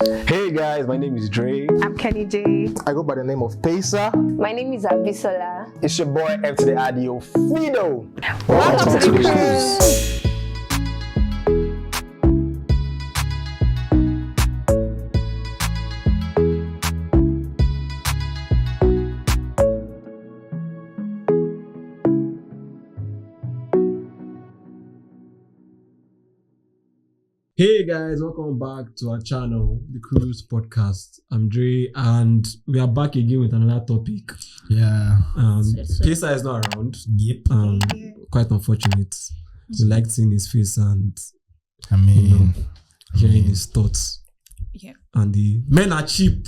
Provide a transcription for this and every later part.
Hey guys, my name is Dre. I'm Kenny J. I go by the name of Pesa. My name is Abisola. It's your boy F to the Adio Fido. Welcome to the cruise. Hey guys, welcome back to our channel, The Cruise Podcast. I'm Dre, and we are back again with another topic. Yeah. Pesa is not around. Yep. Quite unfortunate. We liked seeing his face and I mean, hearing his thoughts. Yeah. And the men are cheap.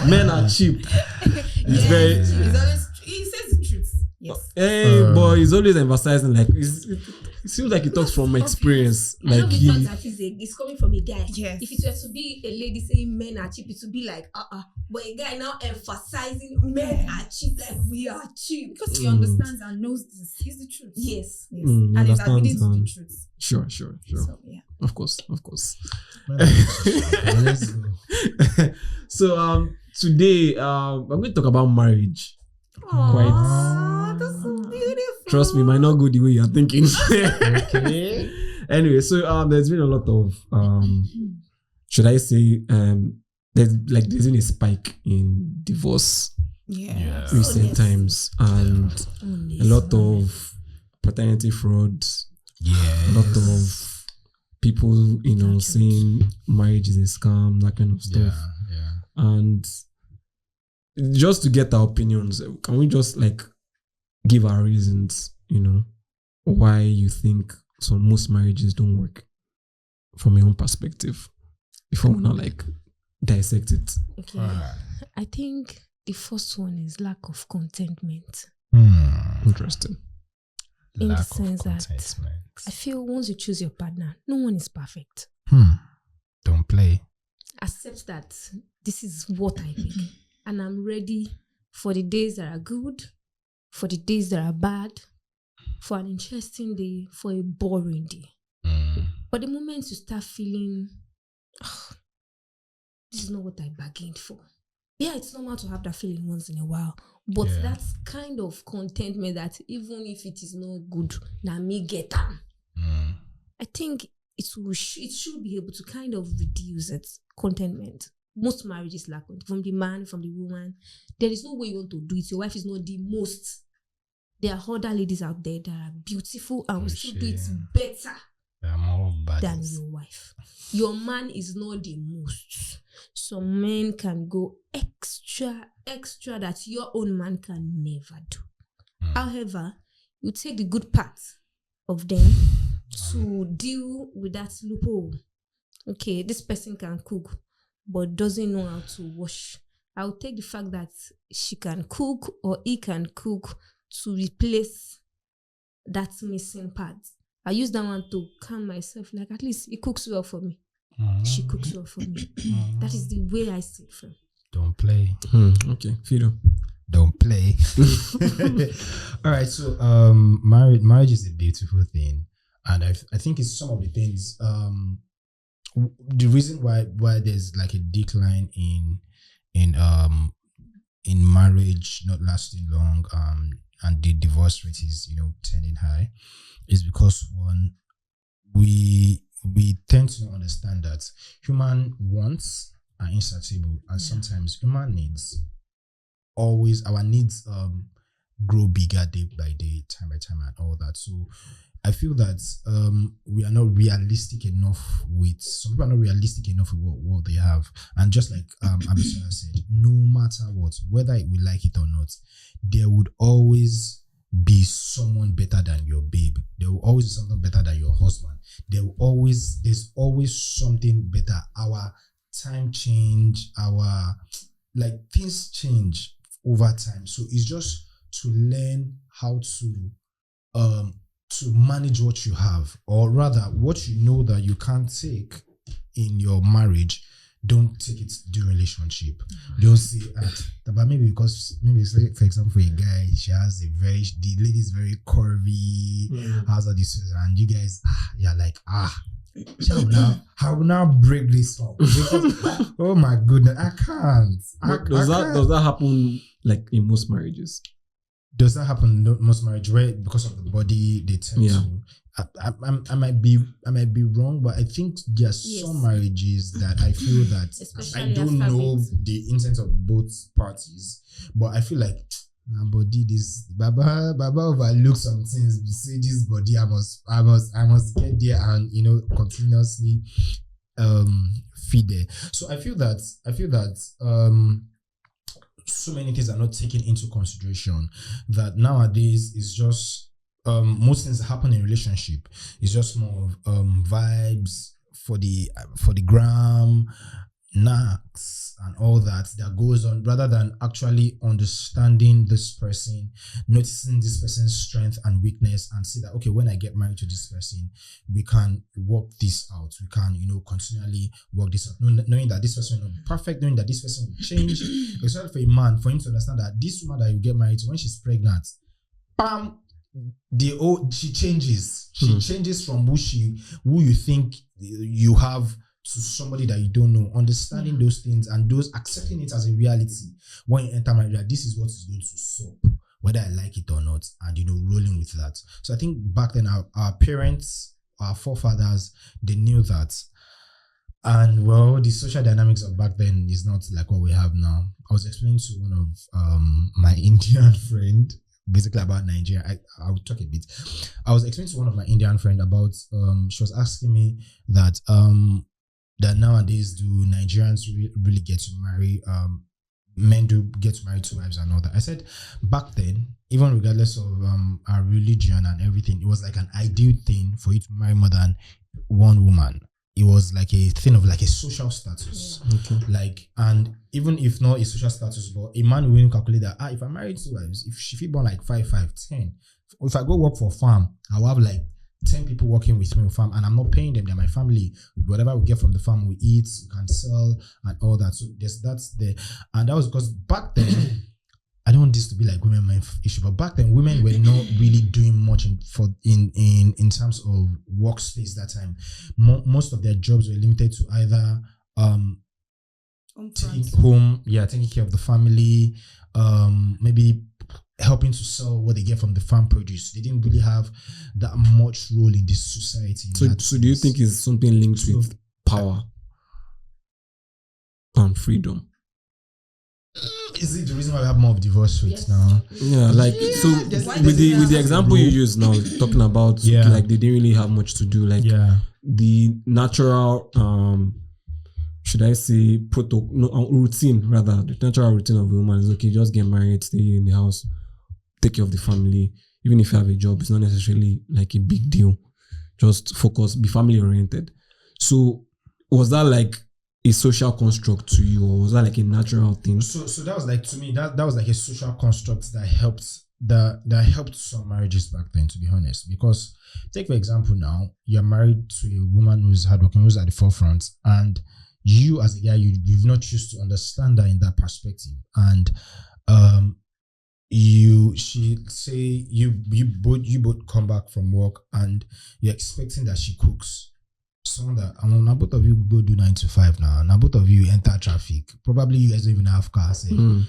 Men are cheap. It's very. He says the truth. Yes. Hey, boy, he's always emphasizing it seems like he talks from experience. I know Like he thought that it's coming from a guy. Yes. If it were to be a lady saying men are cheap, it would be like But a guy now emphasizing men are cheap, like we are cheap. Because he understands and knows this. He's the truth. Yes. Yes. He And he's understands, admitting to the truth. Sure. So, yeah. Of course. let's go. So today I'm going to talk about marriage. Aww, that's so beautiful. Trust me, it might not go the way you're thinking. Okay. Anyway, so there's been a lot of should I say there's been a spike in divorce Yeah. recent times, and a lot of paternity fraud, Yeah. a lot of people saying marriage is a scam, that kind of stuff. Yeah. And just to get our opinions, can we just give our reasons, why you think most marriages don't work from your own perspective before we not dissect it? Okay. I think the first one is lack of contentment. Interesting. In the sense that I feel once you choose your partner, no one is perfect. Don't play. Accept that this is what I think. And I'm ready for the days that are good, for the days that are bad, for an interesting day, for a boring day. But the moment you start feeling, this is not what I bargained for. Yeah, it's normal to have that feeling once in a while. But that's kind of contentment that even if it is not good, now me get them. I think it should be able to kind of reduce its contentment. Most marriages lack from the man, from the woman. There is no way you want to do it. Your wife is not the most. There are other ladies out there that are beautiful and will still do it better than your wife. Your man is not the most. Some men can go extra that your own man can never do. However, you take the good part of them to deal with that loophole. Okay, this person can cook but doesn't know how to wash. I'll take the fact that she can cook or he can cook to replace that missing part. I use that one to calm myself. At least he cooks well for me. She cooks well for me. That is the way I see it from. Don't play. Okay, Fido. Don't play. All right. So marriage is a beautiful thing, and I think it's some of the things. The reason why there's a decline in marriage not lasting long and the divorce rate is turning high is because one, we tend to not understand that human wants are insatiable, and sometimes human needs our needs grow bigger day by day, time by time, and all that. So I feel that we are not realistic enough with some people are not realistic enough with what they have. And just like Abisola said, no matter what, whether we like it or not, there would always be someone better than your babe. There will always be something better than your husband. There's always something better. Our time change, our things change over time. So it's just to learn how to manage what you have, or rather what you know that you can't take in your marriage. Don't take it during relationship. Don't say but maybe say, for example, for a guy, the lady is very curvy, has all this, and you guys you're I will now break this up. Because, oh my goodness, I can't. Does that happen like in most marriages? Does that happen in most marriage where because of the body they tend to? I might be wrong, but I think there are some marriages that I feel that Especially I don't know the intent of both parties, but I feel like my body this Baba overlook some things. You see this body, I must get there and continuously feed there. So I feel that so many things are not taken into consideration, that nowadays is just most things that happen in relationship is just more of vibes for the gram, knacks and all that goes on, rather than actually understanding this person, noticing this person's strength and weakness, and see that, okay, when I get married to this person, we can work this out. We can, continually work this out. Knowing that this person will not be perfect, knowing that this person will change. Especially for a man, for him to understand that this woman that you get married to, when she's pregnant, bam, she changes. She changes from who you think you have to somebody that you don't know. Understanding those things and those accepting it as a reality when you enter marriage, that this is what is going to sup, whether I like it or not, and rolling with that. So I think back then our parents, our forefathers, they knew that. And well, the social dynamics of back then is not like what we have now. I was explaining to one of my Indian friend basically about Nigeria. I will talk a bit. I was explaining to one of my Indian friend about she was asking me that nowadays do Nigerians really get to marry, men do get to marry two wives and all that. I said back then, even regardless of our religion and everything, it was like an ideal thing for you to marry more than one woman. It was like a thing of like a social status. Okay. Like, and even if not a social status, but a man will calculate that if I marry two wives, if she born like 5, 10, if I go work for a farm, I will have like 10 people working with me on farm, and I'm not paying them. They're my family. Whatever we get from the farm, we eat, we can sell, and all that. So that's there. And that was because back then, I don't want this to be like women my issue, but back then women were not really doing much in terms of workspace that time. Most of their jobs were limited to either taking care of the family, maybe helping to sell what they get from the farm produce. They didn't really have that much role in this society. So do you think it's something linked with power and freedom? Is it the reason why we have more of divorce rates now? Yeah, like so with the example you use now, talking about like they didn't really have much to do. Like the natural should I say routine rather, the natural routine of a woman is okay, just get married, stay in the house, take care of the family. Even if you have a job, it's not necessarily like a big deal. Just focus, be family oriented. So was that like a social construct to you, or was that like a natural thing? So that was like, to me, that was like a social construct that helped some marriages back then, to be honest. Because take for example now, you're married to a woman who's hardworking, who's at the forefront, and you as a guy, you've not choose to understand that in that perspective. And you both come back from work and you're expecting that she cooks. Someone that now both of you go do 9 to 5 now. Now both of you enter traffic. Probably you guys don't even have cars. You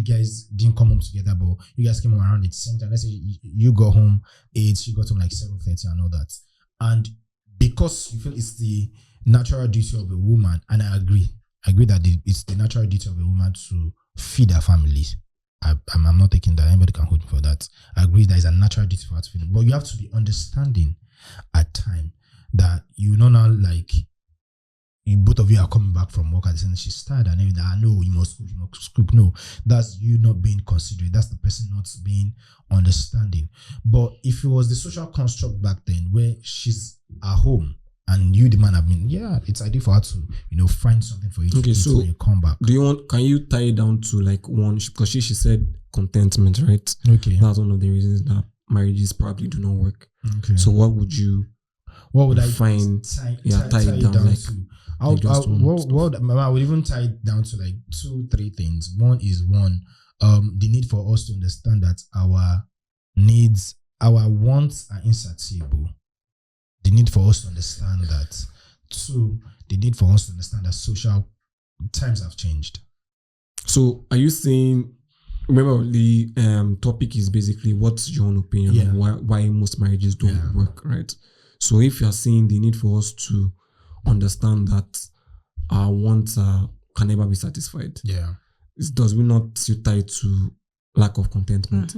guys didn't come home together, but you guys came home around the same time. Let's say you got home 8, she got home like 7:30 and all that. And because you feel it's the natural duty of a woman, and I agree that it's the natural duty of a woman to feed her family. I'm not taking that. Anybody can hold me for that. I agree that it's a natural duty for her to feed, but you have to be understanding at time that you know now, like both of you are coming back from work at the same time. She's tired and everything. I know you must cook. No, that's you not being considerate. That's the person not being understanding. But if it was the social construct back then where she's at home and you, the man, have been, it's ideal for her to, find something for you to do when you come back. Can you tie it down to like one, because she said contentment, right? Okay. That's one of the reasons that marriages probably do not work. Okay. So what would I find? Tie it down like to? I would even tie it down to like 2-3 things. One is the need for us to understand that our needs, our wants are insatiable. the need for us to understand that. Two, the need for us to understand that social times have changed. So are you saying, remember the topic is basically what's your own opinion Yeah. on why most marriages don't Yeah. work, right? So if you're saying the need for us to understand that our wants can never be satisfied, Yeah. does we not still tie to lack of contentment?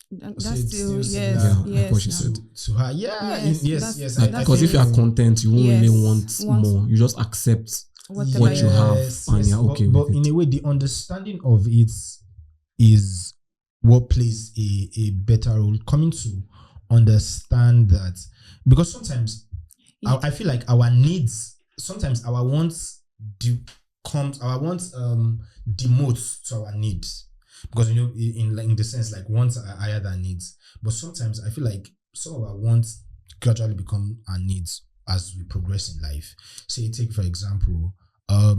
That's So it's still, still yes, similar, like yes. what she yeah. said. To her, yeah, Yes, yes, that's- yes. that's Because if you are content, you won't really Yes, want want- more. You just accept Whatever what you have Yes, and yes, you're okay but with in it. a way, the understanding of it is what plays a better role. Coming to understand that, because sometimes I feel like our needs, sometimes our wants demotes to our needs, because in the sense like wants are higher than needs. But sometimes I feel like some of our wants gradually become our needs as we progress in life. Say, take for example, I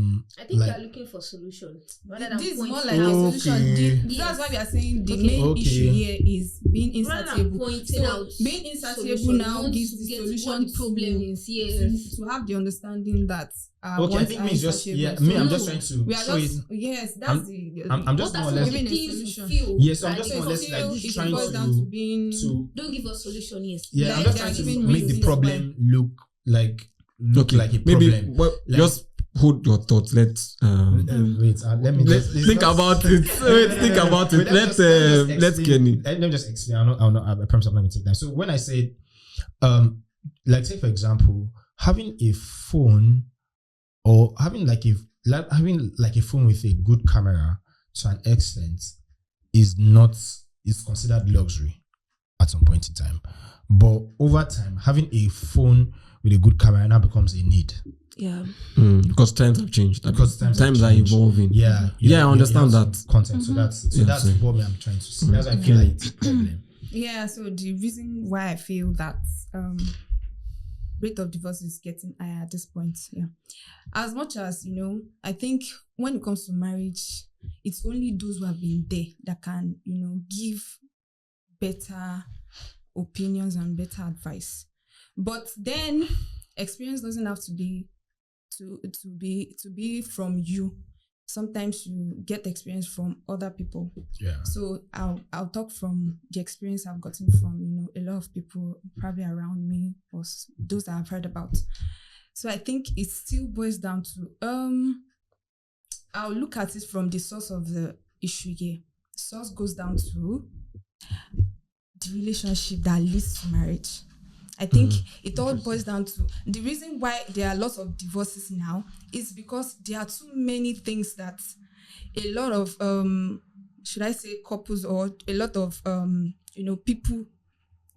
think like- you are looking for solutions rather than This is more pointing like out. a solution. Okay. That's why we are saying the Okay. main Okay. issue here is being Rather than insatiable. pointing So out being insatiable solution, now we want gives to the get solution what the problem to, is. Yes. to have the understanding that Okay, I think me is just I'm just trying to we are show just it. yes, that's I'm- the I'm just What more are or some less of the giving a things you solution. feel? Yes, I'm that just they more or less feel like it trying boils down to being to Don't give us solution. Yes. yeah, Like I'm just they are trying to giving make the reasons problem look like a maybe problem. Like- just hold your thoughts. Let's Wait, let me let's just think about it. Wait, think about it. Let's Kenny. Let me just explain. I promise I'm not going to take time. So when I say, like say for example, having a phone or having like a phone with a good camera to an extent is considered luxury at some point in time. But over time, having a phone with a good camera now becomes a need. Yeah. Because times have changed. Because times times have are changed. evolving. Yeah, Yeah, I understand have that. some content. So that's Yeah, so- what I'm trying to say. That's why I feel like it's a problem. Yeah, so the reason why I feel that rate of divorce is getting higher at this point, yeah. As much as, I think when it comes to marriage, it's only those who have been there that can, give better opinions and better advice. But then experience doesn't have to be from you. Sometimes you get experience from other people. Yeah. So I'll talk from the experience I've gotten from a lot of people probably around me or those that I've heard about. So I think it still boils down to I'll look at it from the source of the issue here. The source goes down to the relationship that leads to marriage. I think it all boils down to the reason why there are lots of divorces now is because there are too many things that a lot of should I say couples or a lot of people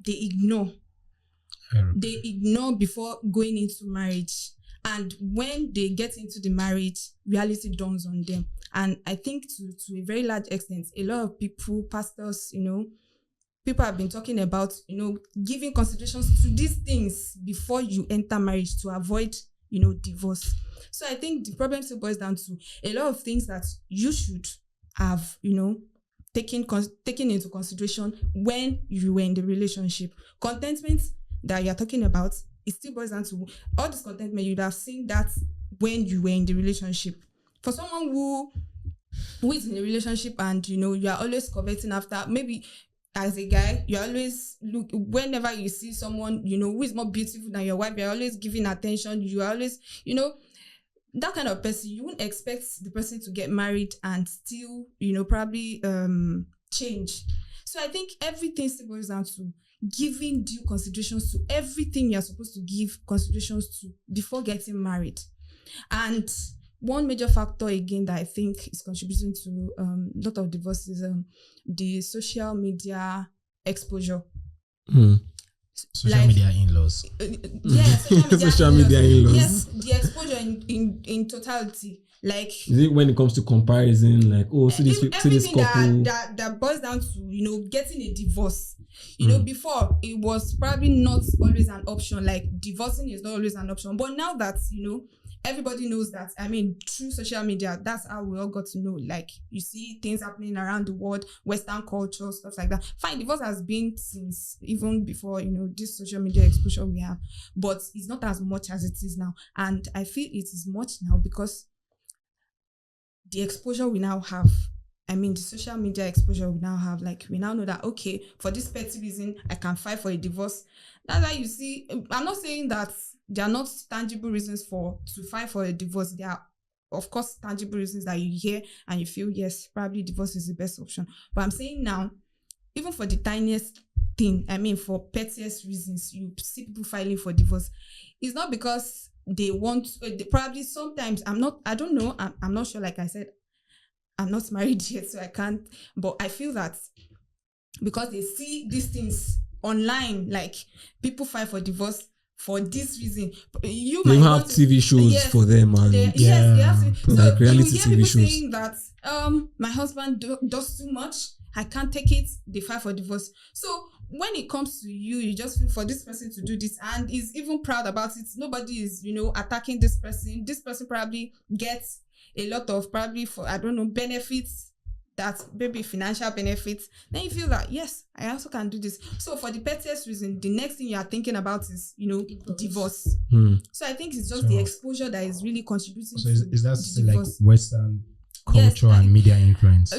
they ignore. They ignore before going into marriage. And when they get into the marriage, reality dawns on them. And I think to a very large extent, a lot of people, pastors, people have been talking about, giving considerations to these things before you enter marriage to avoid, divorce. So I think the problem still boils down to a lot of things that you should have, taken into consideration when you were in the relationship. Contentment that you're talking about, it still boils down to all this contentment. You'd have seen that when you were in the relationship. For someone who is in a relationship and, you are always coveting after, maybe as a guy, you always look, whenever you see someone, who is more beautiful than your wife, you're always giving attention, you are always, that kind of person, you wouldn't expect the person to get married and still, probably change. So I think everything still boils down to giving due considerations to everything you're supposed to give considerations to before getting married. And one major factor again that I think is contributing to a lot of divorces is the social media exposure. Social media in-laws. Social media in-laws. Yes, the exposure in totality. Like, Is it when it comes to comparison, like, see this everything couple? that boils down to getting a divorce. Before it was probably not always an option. Like, divorcing is not always an option. But now that everybody knows that. I mean, through social media, that's how we all got to know. Like, you see things happening around the world, Western culture, stuff like that. Fine, divorce has been since even before, this social media exposure we have, but it's not as much as it is now. And I feel it is much now because the exposure we now have, I mean, the social media exposure we now have, like, we now know that, okay, for this petty reason, I can file for a divorce. That's why you see, I'm not saying that there are not tangible reasons to file for a divorce. There are, of course, tangible reasons that you hear and you feel, yes, probably divorce is the best option. But I'm saying now, even for the tiniest thing, I mean, for pettiest reasons, you see people filing for divorce. It's not because they want, probably sometimes, I don't know, I'm not sure, like I said, I'm not married yet, so I can't. But I feel that because they see these things online, like people file for divorce for this reason. You They might have want to, TV shows yes, for them, and yes, they have to. like So reality you hear people TV shows. saying that my husband does too much, I can't take it, they file for divorce. So when it comes to you, you just feel for this person to do this and is even proud about it. Nobody is, attacking this person. This person probably gets a lot of benefits, that maybe financial benefits. Then you feel that, yes, I also can do this. So for the pettiest reason, the next thing you are thinking about is, divorce. So I think it's just the exposure that is really contributing So to is that the still like divorce. Western Yes, culture and media influence?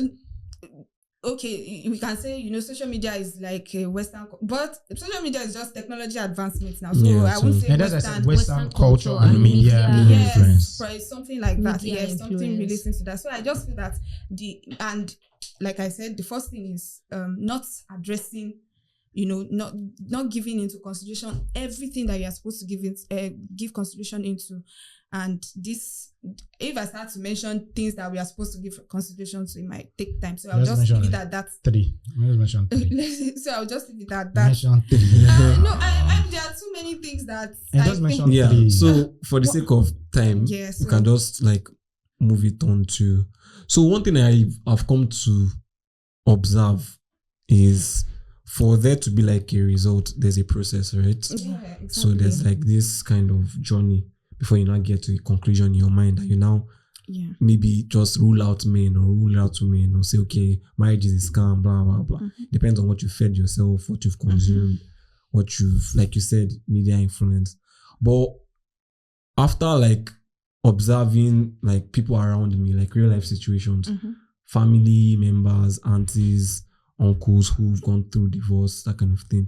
Okay, we can say, social media is like a Western, but social media is just technology advancements now. So Yeah, I won't so- say And that's I said Western. Western culture and media media influence. Yes, something like that. Media Yes, something influence. relating to that. So I just feel that and like I said, the first thing is not addressing, not giving into consideration everything that you are supposed to give consideration into. And this, if I start to mention things that we are supposed to give consideration to, it might take time. So I'll Let's just leave mention it at that. 3. Let's mention 3. So I'll just leave it at that. Mention 3. No, there are too many things that And I just think. mention Yeah. 3. So for the sake of time, Yeah, we so- can just like move it on to. So one thing I've come to observe is for there to be like a result, there's a process, right? Yeah, exactly. So there's like this kind of journey before you now get to a conclusion in your mind that you now yeah. maybe just rule out men or rule out women or say, okay, marriage is a scam, blah, blah, blah. Depends on what you fed yourself, what you've consumed, what you've, like you said, media influence. But after like observing like people around me, like real life situations, family members, aunties, uncles who've gone through divorce, that kind of thing.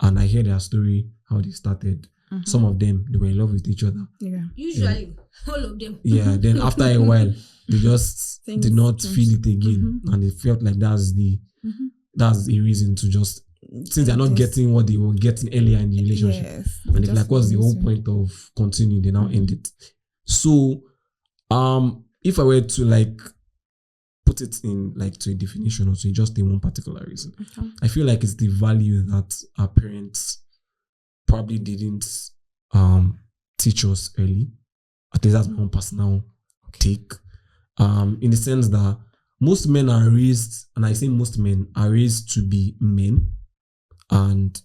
And I hear their story, how they started. Some of them, they were in love with each other. Yeah. Usually, all of them. Yeah, then after a while, they just Things did not change. feel it again. And they felt like that's a reason to just, since they're not Yes. getting what they were getting earlier in the relationship. Yes. And they're like, what's the whole point of continuing? They now end it. So, if I were to like put it in like to a definition or to just in one particular reason, I feel like it's the value that our parents probably didn't teach us early. At least that's my own personal take. In the sense that most men are raised, and I say most men are raised to be men, and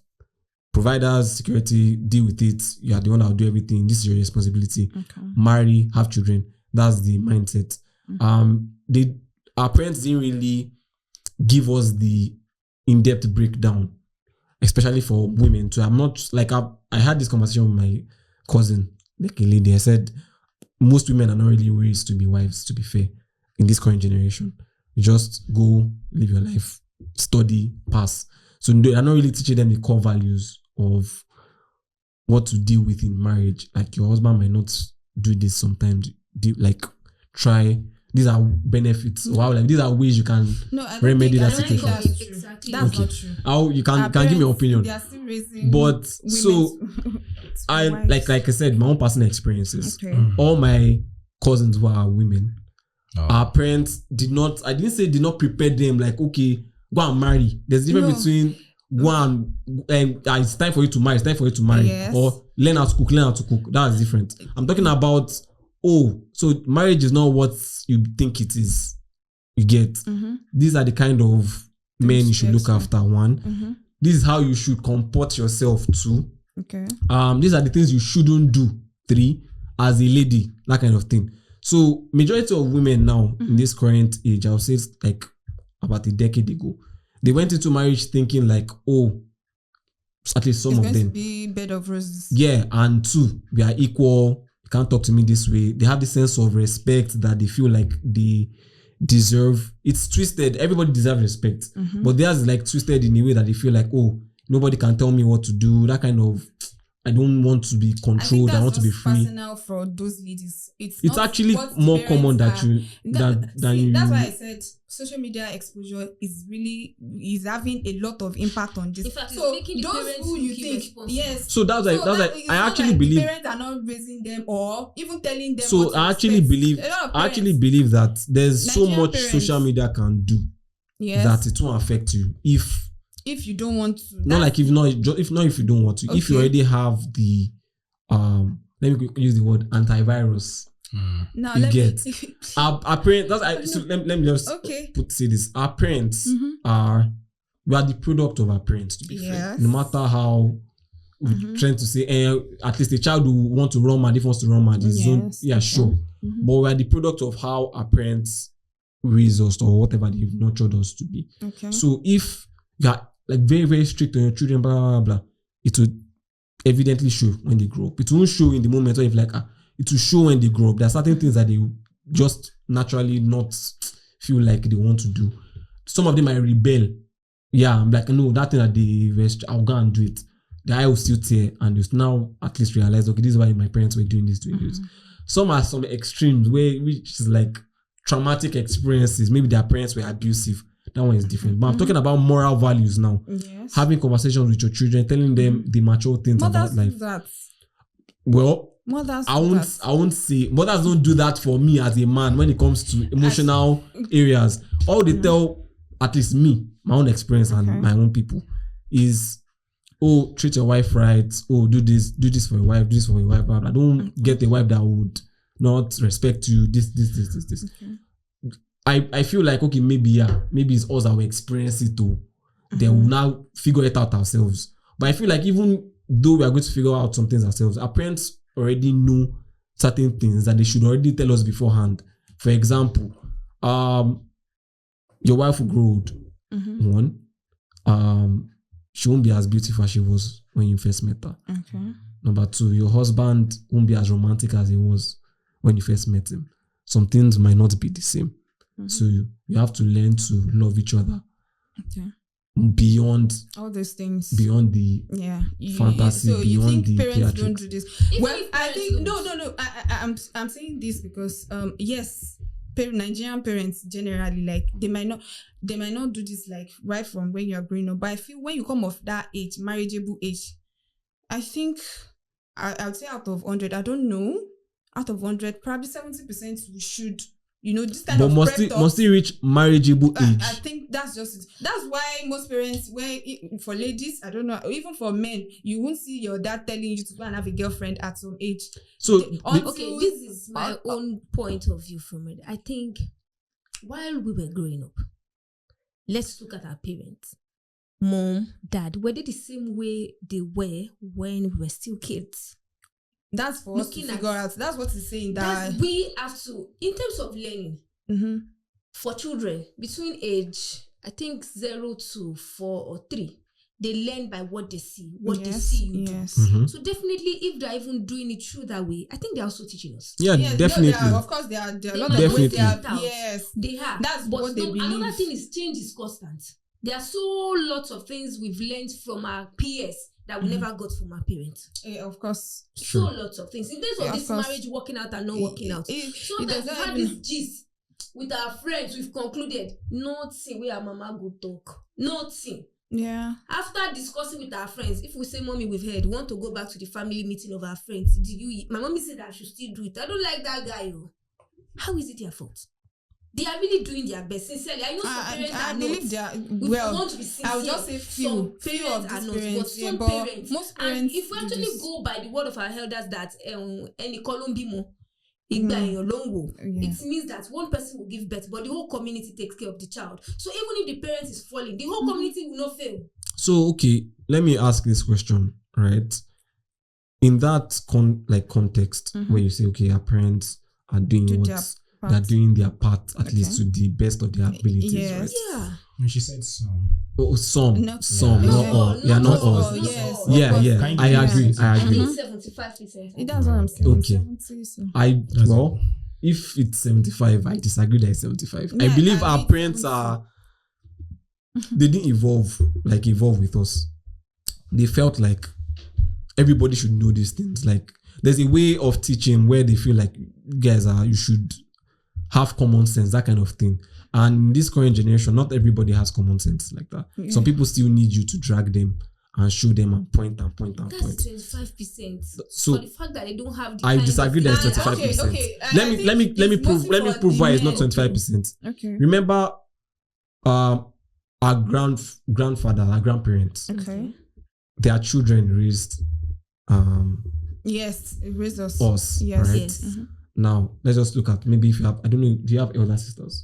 providers, security, deal with it. You are the one that will do everything. This is your responsibility. Marry, have children. That's the mindset. Our parents didn't really give us the in-depth breakdown, especially for women too. I'm not like I had this conversation with my cousin, like a lady. I said most women are not really raised to be wives, to be fair, in this current generation. You just go live your life, study, pass. So they're not really teaching them the core values of what to deal with in marriage. Like your husband might not do this sometimes. Like try. These are benefits. Wow, like these are ways you can No, I don't remedy think, that I don't think situation. that's true. Exactly. That's Okay. not true. How you can Our give me your parents, opinion. They are still raising But women so to I wives. like I said, my own personal experiences. Okay. All my cousins who are women, Oh. our parents did not prepare them like, okay, go and marry. There's a difference No. between go and it's time for you to marry, it's time for you to marry. Yes. Or learn how to cook. That's different. I'm talking about, so marriage is not what you think it is. You get. These are the kind of men you should look after. One. This is how you should comport yourself. 2. Okay. These are the things you shouldn't do. 3. as a lady, that kind of thing. So majority of women now in this current age, I would say it's like about a decade ago, they went into marriage thinking like, oh, at least some It's of going to them, be bed of roses. yeah, and two, we are equal. You can't talk to me this way. They have this sense of respect that they feel like they deserve. It's twisted. Everybody deserves respect, but theirs is like twisted in a way that they feel like, oh, nobody can tell me what to do. That kind of, I don't want to be I think controlled. that's I want to be just free. personal for those ladies. It's It's not actually what the more parents common are- that you than See, you. that's why I said social media exposure is having a lot of impact on this. In fact, it's so making the those parents who you looking think, responsible. yes. So that's like it's I not actually like believe. the parents are not raising them or even telling them. So what to I actually expect. believe. A lot of I actually parents- believe that there's so Nigerian much parents- social media can do yes, that it won't affect you if you don't want to. not like if you don't want to. If you Okay. already have the let me use the word antivirus. Now you let get. me. Our parents. So let me just Okay. say this. Our parents Mhm. we are the product of our parents. To be fair, Yes. no matter how we're trying to say, at least a child who want to run mad, if wants to run mad, his own, Yes. yeah, sure. But we are the product of how our parents raised us or whatever they've nurtured us to be. Okay. So if you are like very, very strict on your children, blah, blah, blah, it will evidently show when they grow up. It won't show in the moment where if like, it will show when they grow up. There are certain things that they just naturally not feel like they want to do. Some of them might rebel. Yeah, I'm like, no, that thing that I'll go and do it. The eye will still tear and you now at least realize, okay, this is why my parents were doing this. Some are some extremes which is like traumatic experiences. Maybe their parents were abusive. That one is different. But I'm talking about moral values now. Yes. Having conversations with your children, telling them the mature things Mothers about do life. that. Well, Mothers I do won't. that. I won't say mothers don't do that for me as a man when it comes to emotional areas. All they tell, at least me, my own experience and my own people, is, oh, treat your wife right. Oh, do this for your wife. Do this for your wife. Blah, blah. Don't get a wife that would not respect you. This. Okay. I feel like, okay, maybe it's us that will experience it too. Then we'll now figure it out ourselves. But I feel like even though we are going to figure out some things ourselves, our parents already know certain things that they should already tell us beforehand. For example, your wife will grow old. One, she won't be as beautiful as she was when you first met her. Okay. Number two, your husband won't be as romantic as he was when you first met him. Some things might not be the same. So you have to learn to love each other. Okay. Beyond All those things. the fantasy, So you beyond think the parents don't theatrics. do this? Even Well, if I parents think don't. no. I'm saying this because yes, Nigerian parents generally like they might not do this like right from when you are growing up. But I feel when you come of that age, marriageable age, I think I would say out of 100, I don't know, out of 100, probably 70% we should. This kind But of must it reach marriageable age? I think that's just it. That's why most parents, for ladies, I don't know, even for men, you won't see your dad telling you to go and have a girlfriend at some age. So Okay, this is my own point of view from it. I think while we were growing up, let's look at our parents. Mom, dad, were they the same way they were when we were still kids? That's for us to Looking at- figure out. That's what he's saying. That That we have to, in terms of learning, for children between age, I think 0 to 4 or 3, they learn by what they see, they see you do. yes. So definitely, if they're even doing it through that way, I think they're also teaching us. yeah, Yes, no, definitely. of course, there are a lot might of ways Definitely. they have. Out. Yes. They have. That's but what they another believe. thing is change is constant. There are so lots of things we've learned from our peers that we never got from our parents. Of course. So lots of things. In terms of Yeah, of this course. marriage working out and not working out. Sometimes does we've not had even- this gist with our friends, we've concluded nothing where our mama go talk. Nothing. Yeah. After discussing with our friends, if we say, Mommy, we've heard, we want to go back to the family meeting of our friends. My mommy said that I should still do it. I don't like that guy. How is it their fault? They are really doing their best. Sincerely, I know some parents I are believe not. they are. We Well, want to be sincere. I would just say few Some of parents these are not, but parents. Yeah, some but parents. most And parents. if we do actually this. go by the word of our elders that any Colombimo, your long wo, Yeah. it means that one person will give birth, but the whole community takes care of the child. So even if the parent is falling, the whole community will not fail. So okay, let me ask this question, right? in that context where you say, okay, our parents are doing Do what their they're part. doing their part at Okay. least to the best of their abilities, Yes. right? Yeah. And she said some. Oh, some, Not not all. all. Yeah, not all. Yes. Yeah, yeah. Kind I of. agree. I I agree. think 75%. That's what I'm saying. Okay. 70, so. That's Well, if it's 75, I disagree that it's 75. I Yeah, believe I our think parents 70. are they didn't evolve with us. They felt like everybody should know these things. Like there's a way of teaching where they feel like you should have common sense, that kind of thing. And in this current generation, not everybody has common sense like that. Yeah. Some people still need you to drag them and show them and point and point and That's point. 25%. So for the fact that they don't have the I kind disagree of that it's Nah, 25%. okay. Let me it's prove mostly for why the it's not men. 25%. Okay. Remember, our grandfather, our grandparents, Okay. their children raised Yes, it raised us. us, Yes. right? Yes. Mhm. Now let's just look at maybe if you have, I don't know, do you have elder sisters?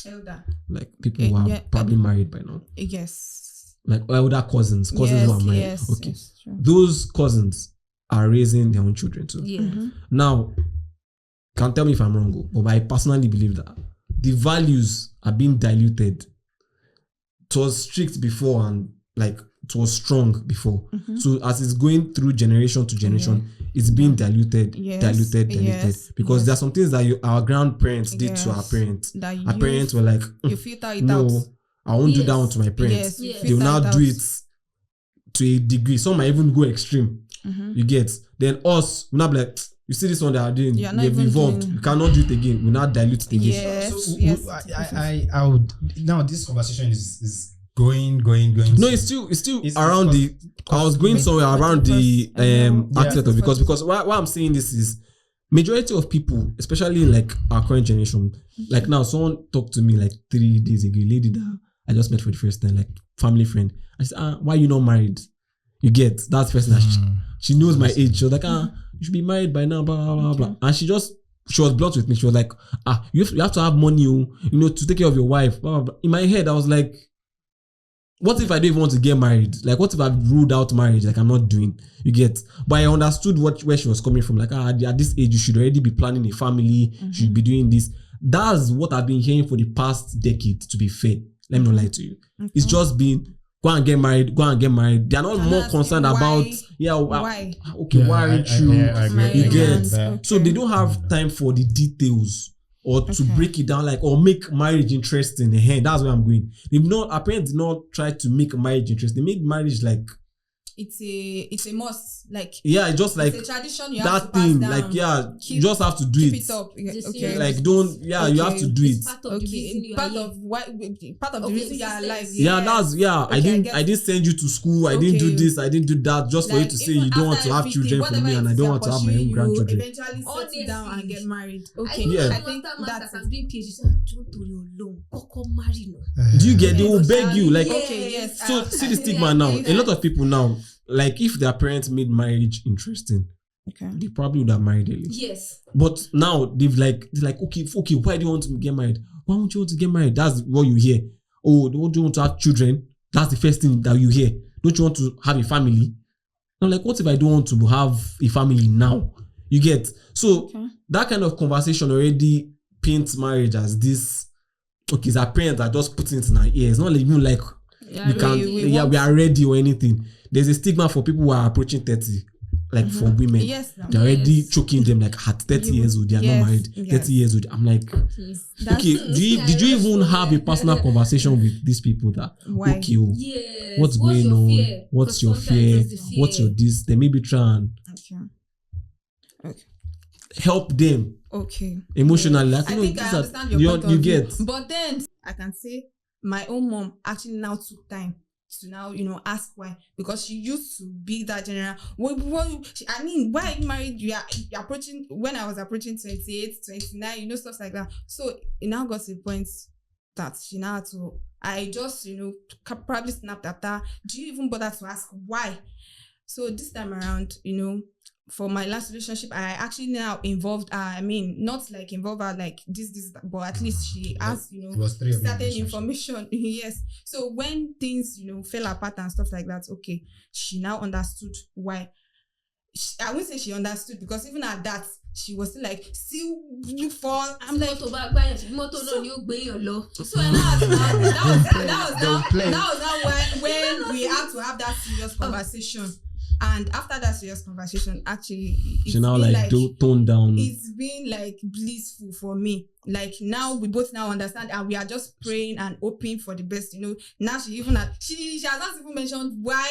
Elder. Like people who are Yeah, probably married by now, Yes. like elder cousins who are married. Yes. Okay, Yes, sure. those cousins are raising their own children too. Yeah. Mhm. Now, can't tell me if I'm wrong, but I personally believe that the values are being diluted. It was strict before and like it was strong before. Mhm. So as it's going through generation to generation, it's being diluted. Yes. Yes. Because Yes. there are some things that our grandparents did to our Yes. parents. That Our parents were like, you filter it no, out. I won't do that Yes. one to my parents. Yes. you Yes. They will filter now it do out. it to a degree. Some might even go extreme. Mhm. You get. Then us, we'll not be like, you see this one they are doing, You're not they've even evolved. doing- We cannot do it again. We now dilute it again. Yes. So, yes. I would now this conversation is going. No, it's still It's around the. I was going somewhere around the aspect of because why I'm saying this is majority of people, especially like our current generation, like now someone talked to me like 3 days ago, a lady that I just met for the first time, like family friend. I said, why you not married? You get that person that she knows my age. She was like, you should be married by now, blah blah blah blah. And she was blunt with me. She was like, you have to have money, to take care of your wife. Blah, blah, blah. In my head, I was like, what if I don't even want to get married? Like, what if I've ruled out marriage? Like, I'm not doing. You get. But I understood where she was coming from. Like, at this age, you should already be planning a family. You should be doing this. That's what I've been hearing for the past decade, to be fair. Let me not lie to you. It's just been, go and get married. They are not And more asking concerned why- about, why? okay, why aren't you? agree. You get. That. So they don't have time for the details or to Okay. break it down, like, or make marriage interesting. That's where I'm going. Our parents did not try to make marriage interesting. They made marriage like, It's a must. Like it's just like it's a tradition you have to that pass thing. down. Like, you Keep- just have to do Keep it. it up. Just Okay. serious. Like, don't, you have Okay. to do it. It's part of the reason Okay, you part are of here. why, part of the Okay, reason you're alive. existence. Yeah, Yes. I Okay, didn't I get- send you to school. I didn't do Okay. this. I didn't do that just for you Like, to say even you don't want after to have everything, children from me, whatever and I it don't is want to have my you're own pursuing, grandchildren. You eventually settle down and Honestly. get married. I Okay, know Yeah. my I think master that's I'm doing PhD. So don't do your long. Koko marry no. Do you get? They will beg you like. Yes. Okay, yes. So I- see the I- stigma now. I- A lot of people now, like if their parents made marriage interesting, Okay. they probably would have married early. Yes. But now they're like, okay, why do you want to get married? Why don't you want to get married? That's what you hear. Oh, don't you want to have children? That's the first thing that you hear. Don't you want to have a family? I'm like, what if I don't want to have a family now? You get. So Okay. that kind of conversation already paints marriage as this. Okay, it's our parents that just put it in our ears. Not even like we can. We are ready or anything. There's a stigma for people who are approaching 30. Like for women, Yes. they're already Yes. choking them like at 30 years old, they are Yes, not married. yes. 30 years old. I'm like, Please. okay, did you even have a personal conversation with these people that Why? okay, Yes. what's going your on? fear? What's Because your sometimes fear? it's the What's your this? Then maybe try and Okay. help them Okay. emotionally. Like, I no, think I these are- understand your you, point you of view. get. But then I can say my own mom actually now took time to now, ask why. Because she used to be that general. Why are you married? You're approaching, when I was approaching 28, 29, stuff like that. So it now got to the point that she now had to, I just, probably snapped at her. Do you even bother to ask why? So this time around, for my last relationship, I actually now involved her. I mean, not like involve her like this, but at least she asked, It was 3 of you in certain relationship. information. Yes. So when things, fell apart and stuff like that, okay, she now understood why. I wouldn't say she understood, because even at that, she was still like, still look for. I'm like, So now that was now when we had to have that serious conversation. And after that serious conversation, actually, She now like tone down. It's been like blissful for me. Like now we both now understand, and we are just praying and hoping for the best. You know, now she even she has not even mentioned why.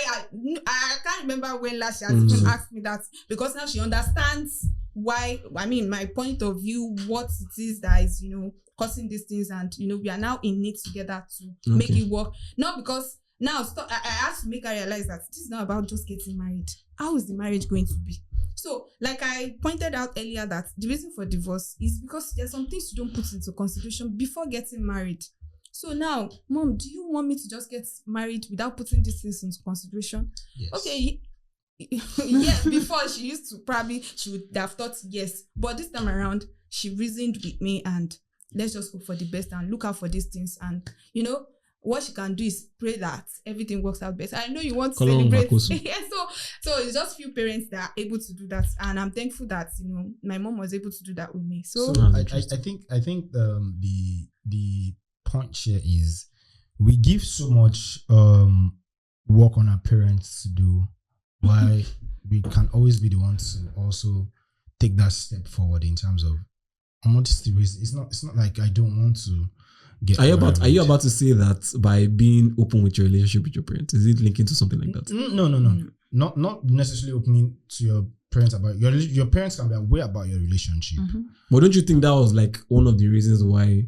I can't remember when last she has even asked me that, because now she understands why. I mean, my point of view, what it is that is, you know, causing these things, and you know, we are now in it together to make it work. Not because. Now, I have to make her realize that this is not about just getting married. How is the marriage going to be? So, like I pointed out earlier, that the reason for divorce is because there's some things you don't put into consideration before getting married. So now, Mom, do you want me to just get married without putting these things into consideration? Yes. Okay. Yes, before she would have thought yes. But this time around, she reasoned with me, and let's just hope for the best and look out for these things. And, you know, what she can do is pray that everything works out better. I know you want to celebrate. Yeah, so it's just few parents that are able to do that, and I'm thankful that, you know, my mom was able to do that with me. So I think the point here is we give so much work on our parents to do, why we can always be the ones to also take that step forward in terms of modesty. It's not like I don't want to. Are you about to say that by being open with your relationship with your parents, is it linking to something like that? No. Not necessarily opening to your parents about your parents can be aware about your relationship. But don't you think that was like one of the reasons why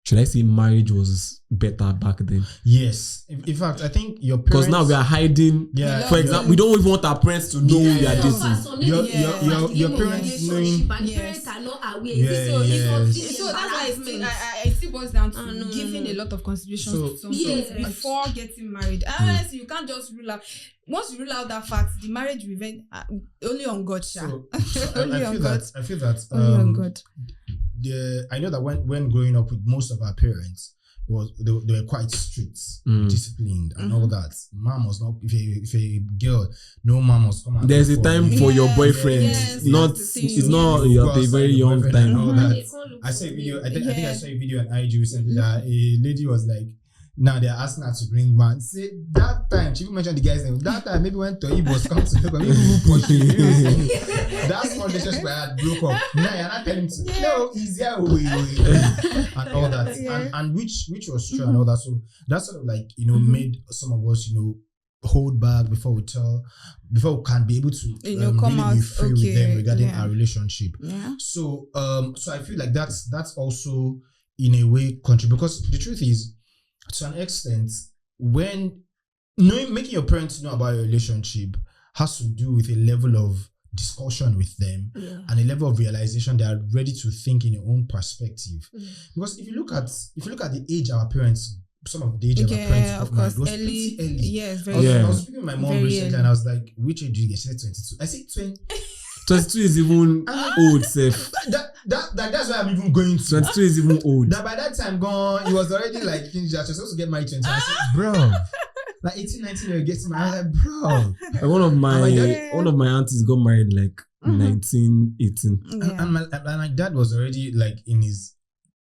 should I say marriage was better back then? Yes. In fact, I think your parents, because now we are hiding. Yeah. For example, we don't even want our parents to know we are dating. Your parents knowing. Parents are not aware. So that's why it still boils down to giving a lot of consideration to some things before getting married. Otherwise, you can't just rule out. Once you rule out that fact, the marriage will end only on God. I feel that only on God. I know that when growing up with most of our parents, they were quite strict, disciplined, and all that. Mom was not, if a girl, no mom was come out. There's a time for your boyfriend. It's not you're at a very young time. And all that. I saw a video. I think I saw a video on IG recently that a lady was like, now they're asking her to bring man. Say that time, she even mentioned the guy's name. That time, maybe when Toyi was come to look, maybe who pushed you. That's one relationship I had broke up. Now you're not telling me to, no, easier way. And all that. And which was true and all that. So that sort of like, you know, made some of us, you know, hold back before we can be able to come really out be free with them regarding our relationship. Yeah. So I feel like that's also in a way contribute, because the truth is, to an extent, when making your parents know about your relationship has to do with a level of discussion with them and a level of realization they are ready to think in your own perspective. Because if you look at the age our parents, some of the age of our parents, of course, was early. pretty early. Yes, very I was speaking with my mom recently, and I was like, "Which age do you get?" She said 22. I said 20. 22 is even old, safe. That's why I'm even going to. 22 is even old. That by that time gone, he was already like, she was supposed to get married 20. I said, bro, like 18, 19, you're getting married. I was like, bro. Like one of my aunties got married like 19, 18. And my dad was already like in his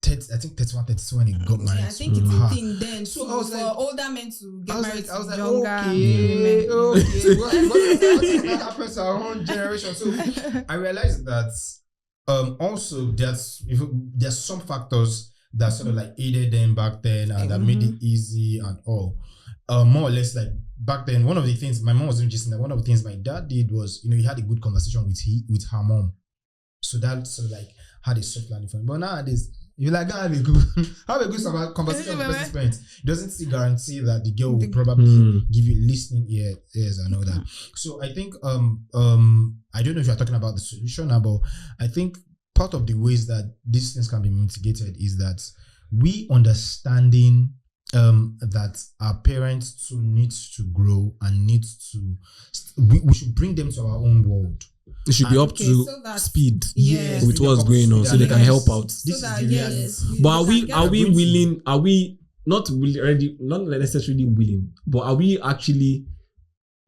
30, I think 31, 32 when he got married. I think it's a thing then. So I was for like, older men to get married. I was like, okay. What happens to our own generation? So I realized that also there's some factors that sort of like aided them back then and that made it easy and all. More or less like back then, one of the things my mom was doing just that one of the things my dad did was, you know, he had a good conversation with her mom. So that sort of like had a soft landing for him. But nowadays, you like have a good conversation with person's parents. It doesn't still guarantee that the girl will probably give you listening ears and all that. So I think I don't know if you're talking about the solution now, but I think part of the ways that these things can be mitigated is that we understanding that our parents too needs to grow and needs to we should bring them to our own world. It should be up to speed with what's going on, so they can help out. But are we willing? Are we not really ready? Not necessarily willing, but are we actually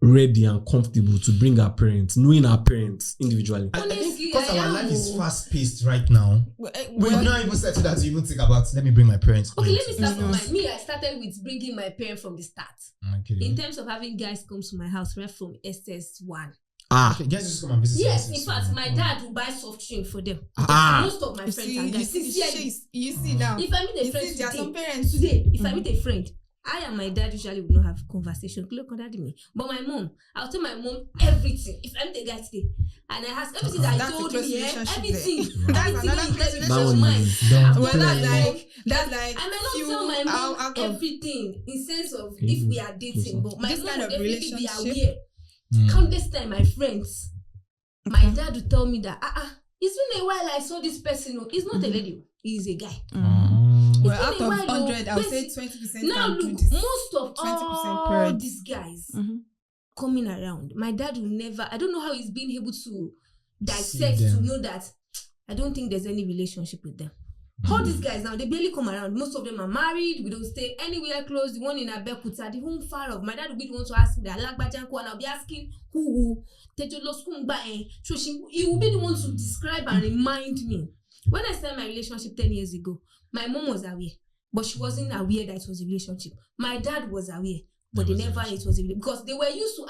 ready and comfortable to bring our parents, knowing our parents individually? I think Honestly, because I our am, life is oh. fast paced right now, we've not even settled that to even think about. Let me bring my parents. Okay, let me into start from this. me. I started with bringing my parents from the start. Okay. In terms of having guys come to my house right from SS1. Okay, guys, just come and visit. Yes, us. in fact, my dad will buy soft drink for them. Ah. Most of my You friends see, are you guys. see, Sincerely. you see now. If I meet a You friend see, there are some today, parents. if I meet a friend, I and my dad usually would not have conversation. Look at me. But my mom, I'll tell my mom everything. If I meet a guy today and I ask everything that That's I a told close me, relationship everything, there. That's everything another in close every That one mind. is- Don't Well, play. that's like I may not few tell my mom out of everything in sense of if we are dating, but my This mom kind will of definitely be relationship. aware. Mm. Countless time, my friends, my dad will tell me that it's been a while I saw this person. He's not a lady, he's a guy. Well, It's out been a of while, 100, I'll say basic- 20% Now can do look, this. most of 20% all parents. these guys Mhm. coming around, my dad will never. I don't know how he's been able to dissect See to them. know that. I don't think there's any relationship with them. All these guys now, they barely come around. Most of them are married. We don't stay anywhere close. The one in Abeokuta, the home far off. My dad will be the one to ask me that Lagbajanko, and I'll be asking who Tejo Loskumba. So he will be the one to describe and remind me. When I started my relationship 10 years ago, my mom was aware, but she wasn't aware that it was a relationship. My dad was aware, but they never knew it was a relationship because they were used to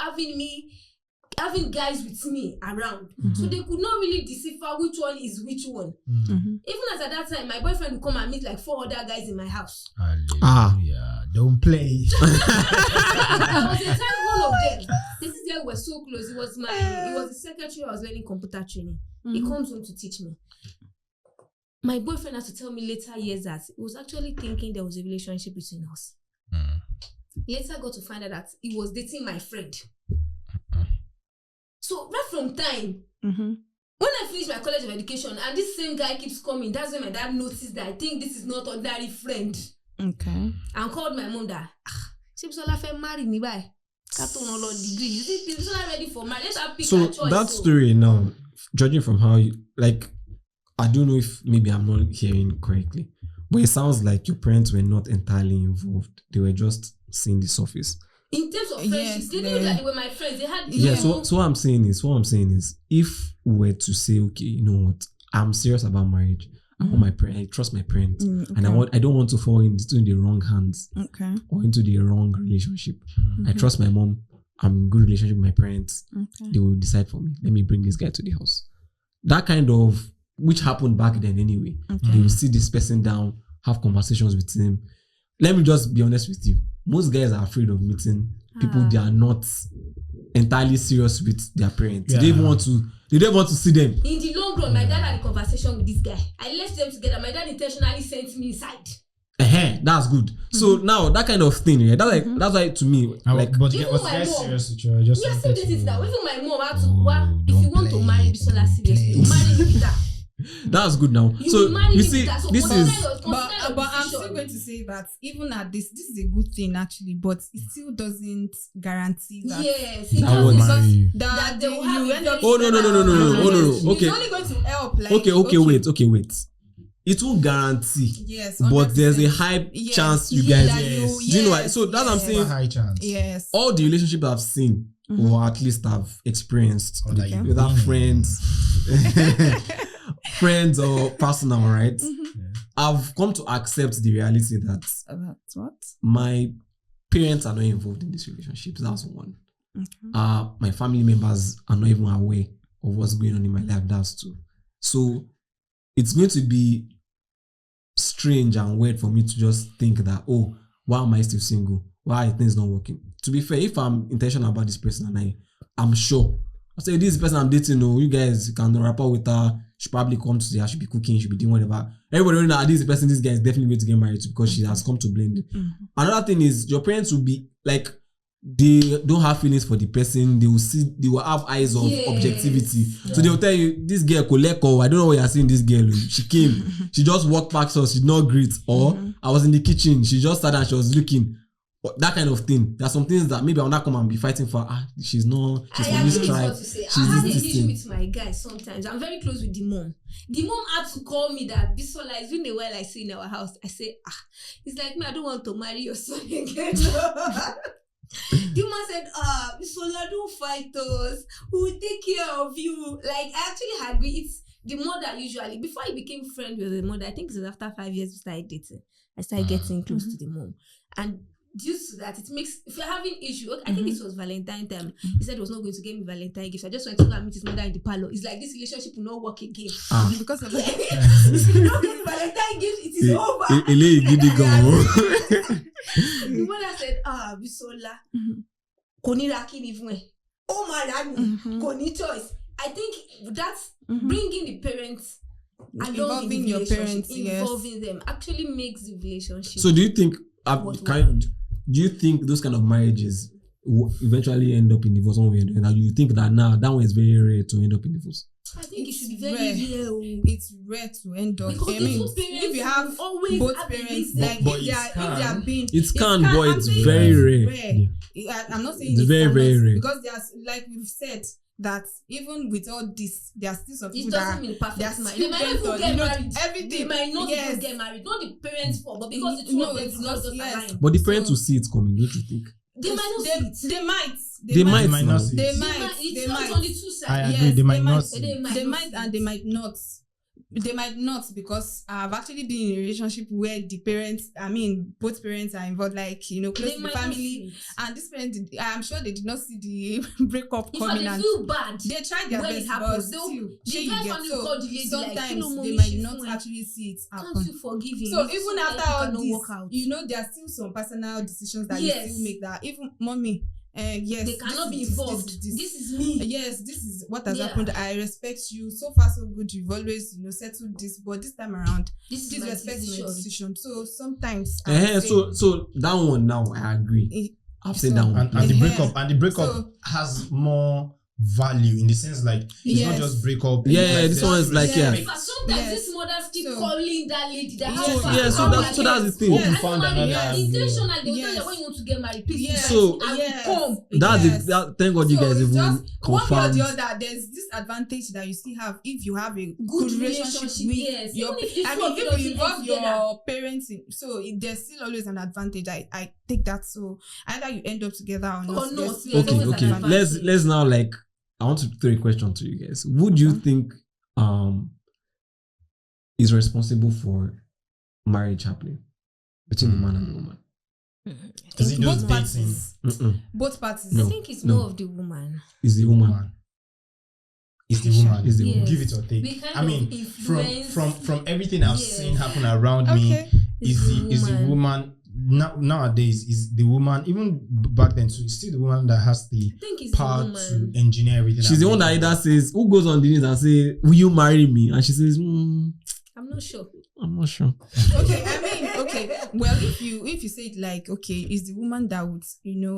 having guys with me around. So they could not really decipher which one is which one. Even as at that time, my boyfriend would come and meet like 4 other guys in my house. Hallelujah. Don't play. I was a time one of them. This is where we were so close. He was the secretary. I was learning computer training. He comes home to teach me. My boyfriend had to tell me later years that he was actually thinking there was a relationship between us. Later I got to find out that he was dating my friend. So right from time, when I finished my college of education and this same guy keeps coming, that's when my dad noticed that I think this is not ordinary friend. Okay. And called my mom that Shibsola fe marry me by degree. You see, Shibsola ready for marriage. Let her pick her So choice. that story now, judging from how you like, I don't know if maybe I'm not hearing correctly, but it sounds like your parents were not entirely involved. They were just seeing the surface. In terms of friendship, Yes, they knew that they were my friends. They had Yeah. So what I'm saying is, if we were to say, okay, you know what, I'm serious about marriage. I want my parents. I trust my parents, and I don't want to fall into the wrong hands Okay. or into the wrong relationship. I trust my mom. I'm in good relationship with my parents. Okay. They will decide for me. Let me bring this guy to the house. That kind of, which happened back then anyway. They will sit this person down, have conversations with him. Let me just be honest with you. Most guys are afraid of meeting people they are not entirely serious with their parents. Yeah. They don't want to see them. in the long run, my dad had a conversation with this guy. I left them together. My dad intentionally sent me inside. That's good. So now that kind of thing, yeah, that's why to me, like, but Even was my guys mom. serious with you? Just We are still wanted dating to- now. Even my mom had to. Oh, Well, if you don't want to play, marry Bisola don't seriously, play. marry me with her. that's good now. You So will marry you me see, with her. So this consider is your- consider your But I'm decision. still going to say that even at this is a good thing actually, but it still doesn't guarantee that. Yes, I it would doesn't. marry you. That they will have you a end up. very- Oh, no. Okay. It's only going to help. Like, okay. Wait. It will guarantee. Yes. But there's a 100%. high Yes, chance you yeah, guys. that Yes. Do you know why? yes, So that's what I'm yes. Super saying. high chance. Yes. All the relationships I've seen, or at least I've experienced Or that you've with our been in. friends or personal, right? Mm-hmm. I've come to accept the reality that That's what? my parents are not involved in these relationships. That's one. Okay. My family members are not even aware of what's going on in my life. That's two. So it's going to be strange and weird for me to just think that, oh, why am I still single? Why are things not working? To be fair, if I'm intentional about this person and I'm sure, I say this person I'm dating, you guys can rapport with her. She probably come to say I should be cooking, she should be doing whatever. Everybody knows that this person, this guy is definitely going to get married to because she has come to blend. Another thing is your parents will be like, they don't have feelings for the person. They will have eyes of Yes. objectivity. So they will tell you, this girl Koleko, I don't know what you're saying. This girl, she came, she just walked past us, she did not greet, or I was in the kitchen, she just sat and she was looking. That kind of thing. There are some things that maybe I'll not come and be fighting for. She's I from agree this with tribe. what you say. She's I had an this issue thing. with my guys sometimes. I'm very close with the mom. The mom had to call me that Bisola, it's been a while I see in our house. I say, it's like me, I don't want to marry your son again. The woman said, Sola, don't fight us. We will take care of you. Like, I actually agree. It's the mother usually. Before I became friends with the mother, I think it was after 5 years we started dating. I started getting close to the mom. And due to that, it makes, if you're having issue, I think it was Valentine time. He said he was not going to give me Valentine gifts. I just went to go and meet his mother in the parlor. It's like this relationship will not work again. Because of that. If you don't get me Valentine gift, it is over. The mother said, Bisola, koni rakini fun. Oh my koni choice. I think that's bringing the parents along in the Involving your parents, involving them actually makes the relationship. So do you think do you think those kind of marriages will eventually end up in divorce one way or the other? You think that now that one is very rare to end up in divorce? I think it should be rare. very rare. It's rare to end up. Because I mean, the two parents if you have always both have parents, a like But if they are being, It can, but I'm it's saying very rare. I'm not saying It's very, cannot, very rare. because there's, like we've said, that even with all this, there are still some It people doesn't that mean they are perfect marriage. still They might not bent on, get married. everything. They might not even get married. Not the parents' fault, but because the two of them it's did not just yes. align. But the parents will see it coming, don't you think? They might not see it. They might. They might might not see They it. might. It's They not might. on the two I sides. agree. Yes, They might they not might. see They it. might They not might see and it. they might not. They might not, because I've actually been in a relationship where the parents, I mean, both parents are involved, like, you know, close They to the might not family. see it. And this parents, I'm sure they did not see the breakup In fact, coming, they and feel bad. they tried their when best, it but happens, still, the shey you guy get. family So called the lady like, sometimes "Kilo they mommy, might she not fun. actually see it Can't happen. you forgive him? So It's even so after like you all cannot this, work out. you know, there are still some personal decisions that Yes. you still make, that even mommy, yes, They cannot be this, involved. This is me. Yes, this is what has Yeah. happened. I respect you. So far, so good. You've always, you know, settled this, but this time around, This is please my respect decision. my decision. So sometimes, I would say, So that one now I agree. I've said that one. And the Yeah. breakup So- has more value, in the sense like it's not Yes. just break up. Yeah, it's like this one is like, yeah. In fact, sometimes Yes. these mothers keep So- calling that lady. That Yeah. how So- far yeah, they so come that's- like so that's this. the thing. Hope you And found normally, another intentionally, they will tell Yes. you when you want to get married. Please, Yes. So- I will Yes. come. That's Yes. thank God you So guys it's even just one way or confirmed. the other. There's this advantage that you still have if you have a Good relationship relationship, with yes. your. Even if the I two mean, of you if don't you see involve it your together. parents, there's still always an advantage. I take that. So either you end up together or not. Or not, there's yes, always always an an advantage. Let's now, like, I want to throw a question to you guys. Would you Okay. think is responsible for marriage happening between the man and the woman? Is it just Both dating? parties. Mm-mm. Both parties. No. I think it's no. more of the woman. It's the woman. It's the woman. It's the Yes. woman. Give it or take. We kind I mean, of influence. from everything I've Yes. seen happen around me, Okay. is the woman nowadays is the woman, even back then too, it's still the woman that has the I think it's the power woman. to engineer everything. She's the one that either says, who goes on the news and say, will you marry me? And she says, I'm not sure. I'm not sure. Okay, I mean, okay. Well, if you say it like, okay, it's the woman that would,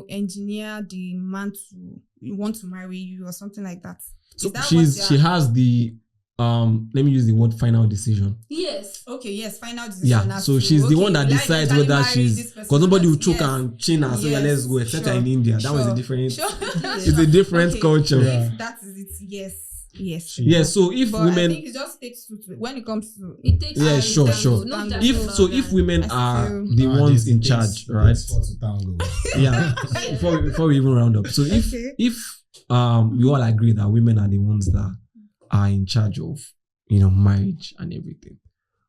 engineer the man to want to marry you or something like that. So Is that she what has the let me use the word final decision. Yes. okay, yes, final decision. Yeah. as So to, she's the one that will I decides eventually whether marry she's this person because nobody or will not? choke Yes. and chain and say, yeah, Yes, let's go, except sure, you're in India. That was a sure, different sure. it's a different Okay. culture. Yeah. If that is it, yes. Yeah, so if But I women think it just takes two to when it comes to It takes Yeah, time sure, to sure. tango, not If- just about if that. women I are feel- the ones in charge, right? For tango. Yeah. Before we even round up. So Okay. if we all agree that women are the ones that are in charge of marriage and everything,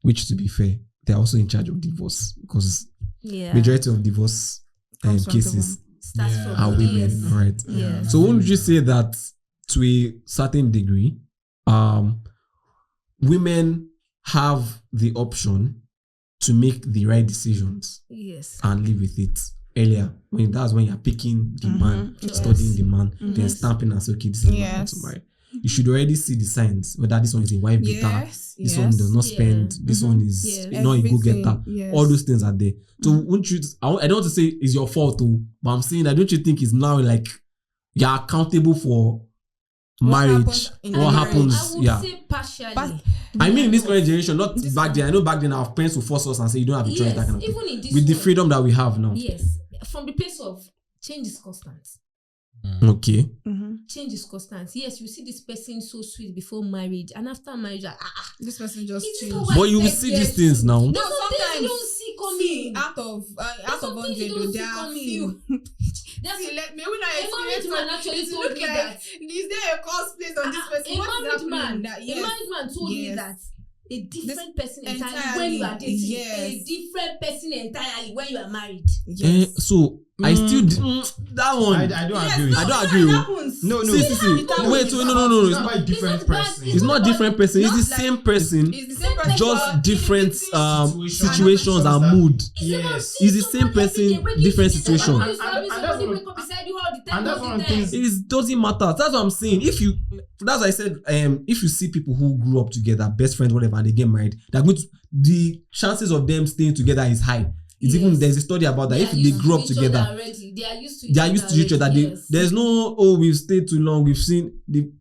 which to be fair, they're also in charge of divorce because Yeah. majority of divorce Comes from the cases Starts Yeah. from are the women, yes. right? Yeah. So wouldn't you say that to a certain degree, women have the option to make the right decisions Yes. and live with it earlier? That's when you're picking the man, Yes. studying the man, then Yes. stamping and say, okay, this is the man I want to Yes. marry. You should already see the signs, whether this one is a wife beater, Yes. this one does not Yeah. spend, this one is Yes. not a go-getter. Yes. All those things are there. So wouldn't you, I don't want to say it's your fault too, but I'm saying that don't you think it's now like you're accountable for marriage? happens in What marriage. happens? I would Yeah. say partially. But- I mean, in this current generation, not This back one. then. I know back then our parents would force us and say you don't have a choice, yes, that kind of thing. even in this With the one, freedom that we have now. yes, from the place of change is constant. Okay. Change is constant. Yes, you see this person so sweet before marriage, and after marriage, This person just It's changed. not But you will Yes, see yes. these things now. no, sometimes sometimes- you don't see coming. Out of some things you 100, don't there see are coming. few. That's See, may we not a married experience man some- actually it told look me like, that. is there a cosplay on this person? A What is married happening? man. That, A yes. married man told me Yes. that a different person entirely, entirely when you are dating. yes. A different person entirely when you are married. Yes. So I still that one. I don't agree with I you. don't agree. It happens. No, See. Wait, no. It's not about a different person. It's not different person. It's the Not like- same person. It's the same person. Just but different Situations. situations and mood. Yes. It's the same person, different situation. And that's one of the things. It doesn't matter. That's what I'm saying. If you, that's what I said. If you see people who grew up together, best friends, whatever, and they get married, they're going to, the chances of them staying together is high. It's even there's a study about that. If they grew up together, they are used to each other. There's no we've stayed too long. We've seen the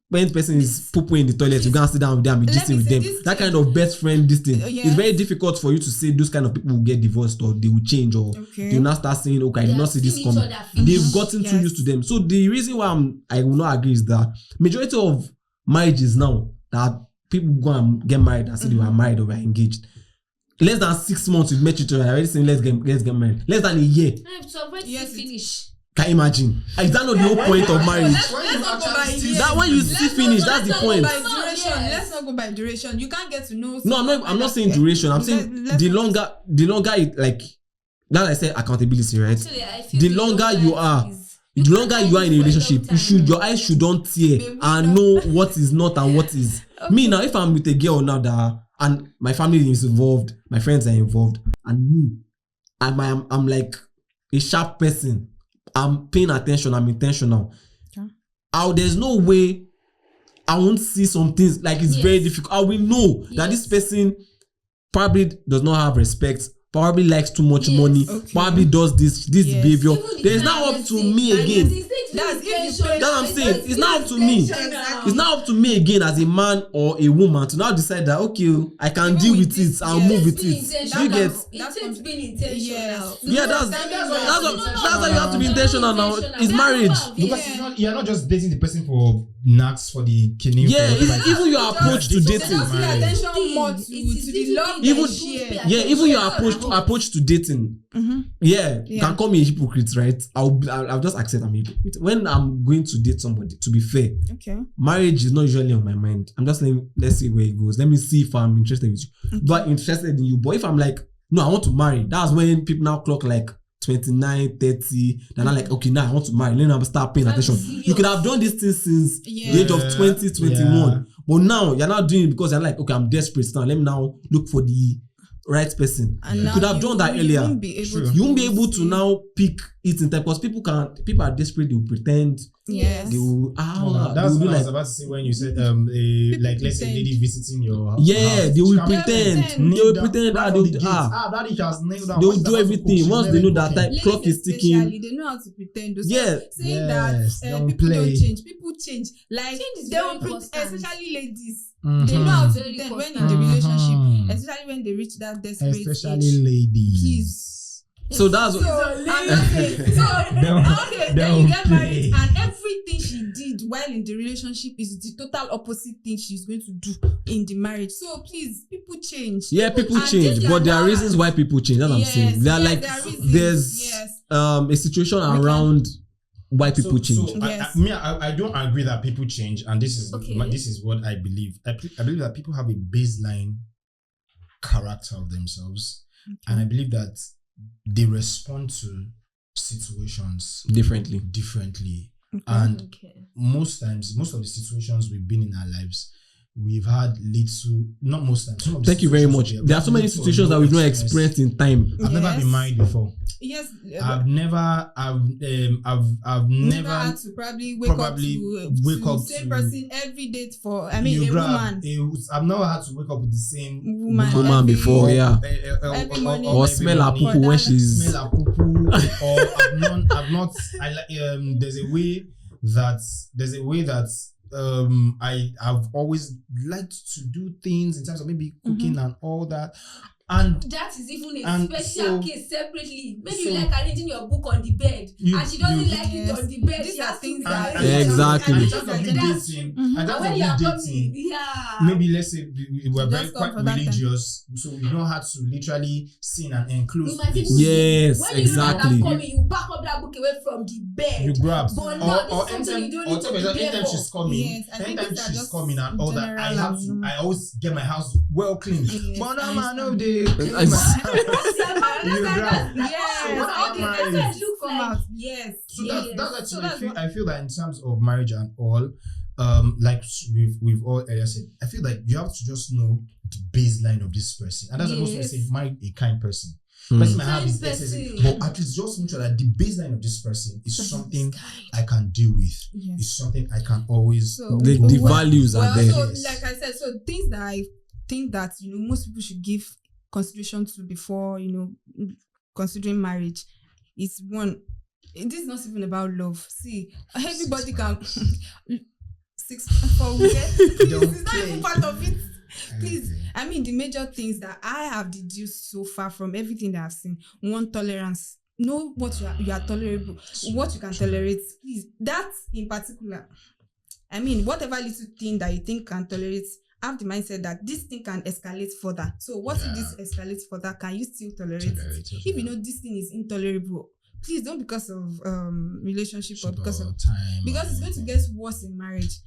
when the person is pooping in the toilet, you go and sit down with them and be Let gisting me with say them. this That thing. kind of best friend, this thing. Yes. It's very difficult for you to say those kind of people will get divorced or they will change or they will not start saying, okay, I did not see this coming. They've gotten too Yes. used to them. So the reason why I will not agree is that majority of marriages now that people go and get married and say they were married or were engaged. Less than 6 months you've met each other, already saying let's get married. Less than a year. So when Yes, you finish. Can you imagine? Is that not the whole point of marriage? Let's not go by years. That when you see finish, that's the point. By duration. Let's not go by duration. You can't get to know. No, I'm not saying duration. I'm saying Let's the not- longer it, like that I said accountability, right? Actually, I feel The longer you are, the longer you are in a relationship, your eyes should don't tear and know what is not and what is. Me now, if I'm with a girl now and my family is involved, my friends are involved, and me, I'm like a sharp person. I'm paying attention. I'm intentional. Okay. There's no way I won't see some things like it's very difficult. I will know that this person probably does not have respect. Probably likes too much money. Okay. Probably does this behavior. Even There's the now up kindness to thing, me and again. That's if you pay- That's what I'm saying. It's not up to me. Exactly. It's not up to me again as a man or a woman to now decide that okay, I can deal with it. I'll move with it. You get? It takes being intentional. Yes. Yeah, that's why you have to be intentional now. It's marriage. Because you're not just dating the person for knacks for the killing. Yeah, it's even your approach to dating. Just pay attention more to the love Even- they share. Yeah, even your approach to dating. Yeah, you can call me a hypocrite, right? I'll just accept I'm a hypocrite. When I'm going to date somebody, to be fair, Okay. marriage is not usually on my mind. I'm just like, let's see where it goes. Let me see if I'm interested with you. But interested in you. But if I'm like, no, I want to marry, that's when people now clock like 29, 30. They're not like, okay, now I want to marry. Let me start paying attention. You could have done this thing since the age of 20, 21. Yeah. But now you're not doing it because you're like, okay, I'm desperate now. Let me now look for the right person. And You now could have done that you earlier. won't be able True. to You won't be able to see- now pick it in time because people are desperate. They will pretend. Yes. They will That's they will what do I was like about to say when you said like let's say a pretend. lady visiting your house. yeah. They will She can pretend. pretend. They will pretend. Right They on will the gate. Daddy has nailed down. they will Once do she's about to everything. cook, Once she's they know never that cooking. time clock is ticking. Especially, they know how to pretend. So Yeah. saying Yes, that don't people play. don't change. People change. Like Change is they very will constant. especially ladies. Mhm. They know how to Very pretend when in constant. the relationship, Mhm. especially when they reach that desperate Especially age. ladies. Please. So that's So what. I'm not saying. So okay, then don't you get married, play. and everything she did while in the relationship is the total opposite thing she's going to do in the marriage. So please, people change. Yeah, people and change, this but is there are not- reasons why people change. That's what I'm saying. There are yes, like there are reasons. there's Yes. a situation around why people change. So Yes. I don't agree that people change, and this is Okay. this is what I believe. I believe that people have a baseline character of themselves, and I believe that they respond to situations Differently. differently. And Okay. most of the situations we've been in our lives, we've had little, not most times. Some of the Thank you very situations much. we have There are had so many little or situations no that we've not experience. experienced in time. I've never been Yes. married before. Yes. I've never never had to probably wake up to same to- person every day for a woman. I've never had to wake up with the same Woman every- before, yeah. Every morning. Or every smell her morning. poo when she's. Smell her poo-poo. Or I've not. I like. There's a way that I've always liked to do things in terms of maybe cooking and all that. And that is even a And special so- case separately. Maybe so- you like arranging your book on the bed, You- and she doesn't you- like it Yes. on the bed. These She are has to things be that- like- Yeah, exactly. And in These terms are of you general- dating, Mhm. in And terms when of you you are dating, coming, yeah. maybe let's say we were very Just come quite for that time. religious, so we don't have to literally sin and enclose You might this. even- Yes, when you know that exactly. I'm coming, you back up that book away from the bed. You grab, But now this is something anytime, you don't or need to tell me that prepare anytime for. she's coming, Yes, I think anytime these are she's just coming and all that, I general have and to. normal. I always get my house well clean. Yes, But I no man, no understand. day. Yes, come out. Yes. So Yes. that's actually So that's I feel that in terms of marriage and all, like we've all earlier said, I feel like you have to just know the baseline of this person, and that's why most people say Yes. marry a kind person. Mm. Person might have Kind his excesses, person. but at least just make sure that the baseline of this person is something Kind. I can deal with. Yes. It's something I can always. So The well- values are well, there. So, Yes. like I said, so things that I think that most people should give consideration to before considering marriage is one. This is not even about love. See, everybody can 6 for where? Please, Don't it's not even play. part of it. Please, Okay. I mean, the major things that I have deduced so far from everything that I've seen: one, tolerance. Know what you are tolerable, what you can tolerate. Please, that in particular. I mean, whatever little thing that you think can tolerate, have the mindset that this thing can escalate further. So, what if this escalates further? Can you still tolerate it? If you know this thing is intolerable, please don't because of relationship or because of time, because it's going to get worse in marriage.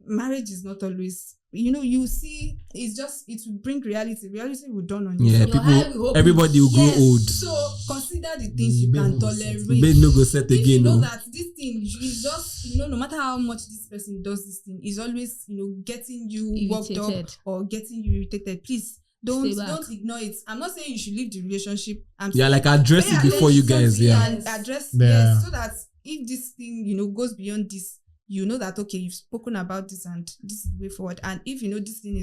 Marriage is not always, you see, it will bring reality. Reality will dawn on you. Yeah, Your eye will people, open. everybody will Yes, grow old. So consider the things you can tolerate. Bed no go set If you again. know No. that this thing is just, no matter how much this person does this thing, is always, getting you worked up Irritated. or getting you irritated. Please don't Stay back. ignore it. I'm not saying you should leave the relationship. I'm Yeah, saying like address pay it before you attention guys. to it Yeah. and address Yeah. yes, so that if this thing goes beyond this, you know that okay, you've spoken about this and this is the way forward. And if this thing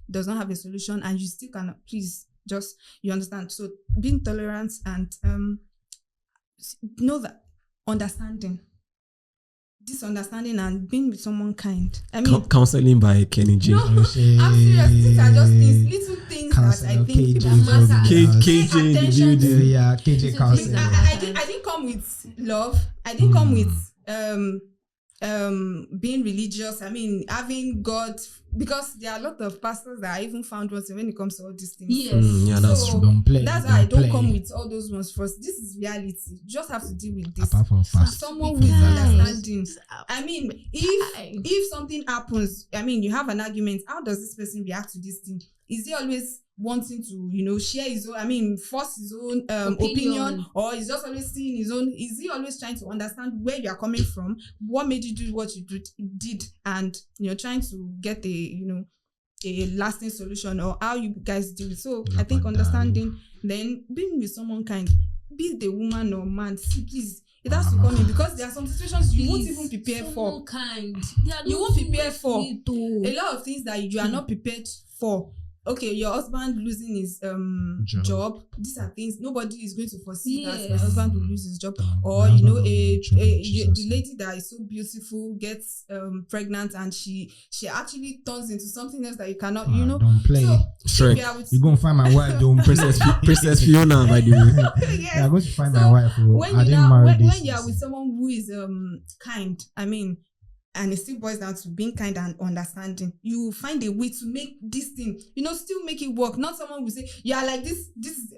does not have a solution and you still cannot, please just you understand. So being tolerant and know that understanding, this understanding and being with someone kind. I mean, Counseling by Kenny J. no, I'm serious. These are just things, little things that I think people matter. KJ in the attention building. to. Yeah, KJ counseling. I didn't come with love. I didn't come with being religious. I mean, having God, because there are a lot of pastors that I even found once when it comes to all these things. Yes. Yeah, that's So, true. Don't play. That's why I don't play. come with all those ones first. This is reality. You just have to deal with this. Apart from fast. Someone with Because- understanding. I mean, if something happens, I mean, you have an argument. How does this person react to this thing? Is he always wanting to, share his own? I mean, force his own opinion, or is just always seeing his own? Is he always trying to understand where you are coming from? What made you do what you did, and trying to get a lasting solution, or how you guys deal with. So I think understanding, then being with someone kind, be the woman or man. See, please. It has to come in because there are some situations you won't even prepare for. Kind. You won't prepare for a a lot of things that you are not prepared for. Okay, your husband losing his job. These are things nobody is going to foresee that my Yes. husband will lose his job. Don't- Or don't the Jesus. lady that is so beautiful gets pregnant and she actually turns into something else that you cannot. Don't play. So Shrek. if you are with You gonna find my wife. Don't Princess Fiona, by the way. yes. Yeah, I'm going to find So, my wife. Oh. when I you didn't now marry when this. you are with someone who is kind, I mean, and it still boils down to being kind and understanding, you find a way to make this thing, still make it work. Not someone will say, yeah, like this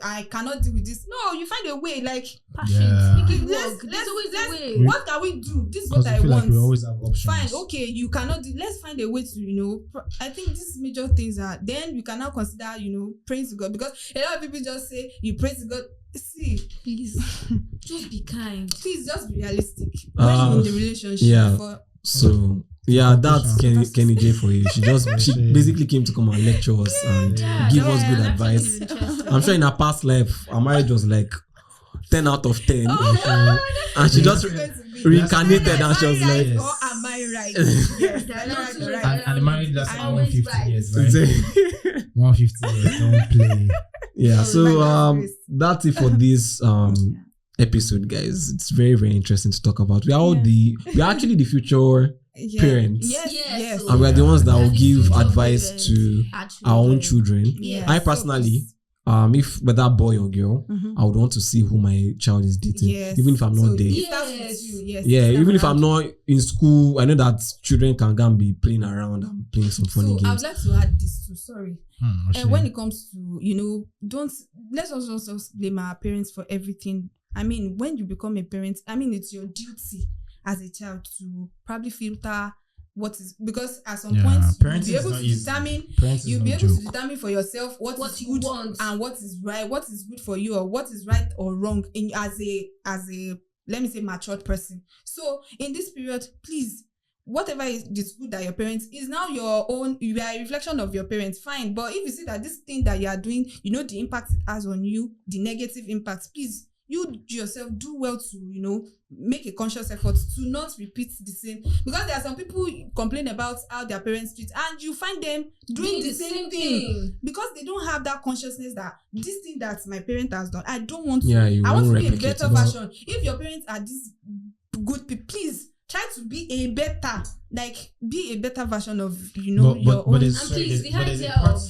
I cannot deal with this. No, you find a way, like passion. Yeah. Make it let's work. There's always a way. what can we do? This is Because what I I feel want. like we always have options. Fine, okay, you cannot do, let's find a way to, I think these major things are, then you can now consider, praying to God, because a lot of people just say you pray to God. See, Please, just be kind. please just be realistic when you're in the relationship. yeah. Before, So yeah, that's Kenny J for you. She basically came to come and lecture us and give us good advice. I'm sure in her past life, her marriage was like 10 out of 10. And she just reincarnated and she was like, right, or am I right? Yes, They're am I not right? right. And the marriage lasts I'm like always 150 right. years, right? 150 years. Don't play. yeah, so Like that's it for this episode, guys. It's very, very interesting to talk about. We are all we're actually the future Yeah. parents. Yes. And we are the ones that will Yeah. give Future advice parents. to Actually, our own children. Yes. I personally, if whether boy or girl, Mhm. I would want to see who my child is dating, Yes. even if I'm not So there. it starts with you, yes, Yeah, it even starts if I'm around not in school, I know that children can go and be playing around and playing some funny So I games. would like to add this too. Sorry. What's And when it? it comes to, don't let's also blame our parents for everything. I mean, when you become a parent, I mean, it's your duty as a child to probably filter what is, because at some Yeah, point you'll parenting be is able not to easy. determine, Parenting is you'll be no able to joke. determine for yourself what What is you good want. and what is right, what is good for you, or what is right or wrong in as a let me say matured person. So in this period, please, whatever is good that your parents is now your own, you are a reflection of your parents, fine. But if you see that this thing that you are doing, the impact it has on you, the negative impacts, please, you yourself do well to make a conscious effort to not repeat the same, because there are some people complain about how their parents treat, and you find them doing the same thing because they don't have that consciousness that this thing that my parent has done, I don't want to. Yeah, you I want to won't be a replicate better it. version. If your parents are this good people, please try to be a better, be a better version of your own. But And it's please, the idea of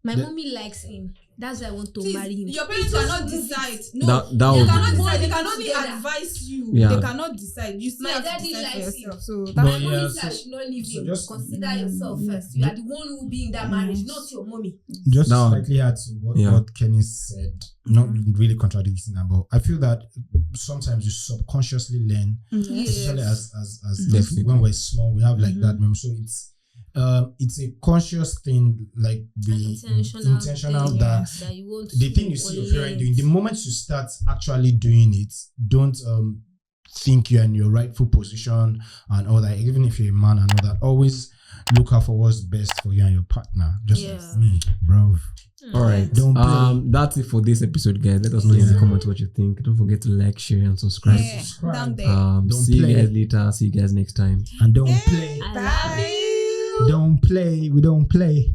my mommy likes him. That's why I want to Please, marry him. your parents Just cannot move decide. it. No, That they would cannot be- decide. They One can only together. advise you. Yeah. They cannot decide. You still My have to daddy decide for likes yourself. it. So But that My yeah, mommy so- said she not leave so him. just- Consider yourself first. You are the one who will be in that marriage, not your mommy. Just Now- slightly add to Yeah. what Kenny said, not really contradicting that, but I feel that sometimes you subconsciously learn, yes. especially as Definitely. when we're small, we have like Mhm. that memory. So it's a conscious thing, like An the intentional thing, that that you want the to thing you see your parent relate. doing, the moment you start actually doing it, don't think you're in your rightful position and all that. Even if you're a man and all that, always look out for what's best for you and your partner. Just Yeah. like me, bro. All right. Don't play. That's it for this episode, guys. Let us know in the Yeah. comments what you think. Don't forget to like, share, and subscribe. Yeah, Subscribe. down there. Don't See play. you guys later. See you guys next time. And don't play. I love Bye. Don't play. We don't play.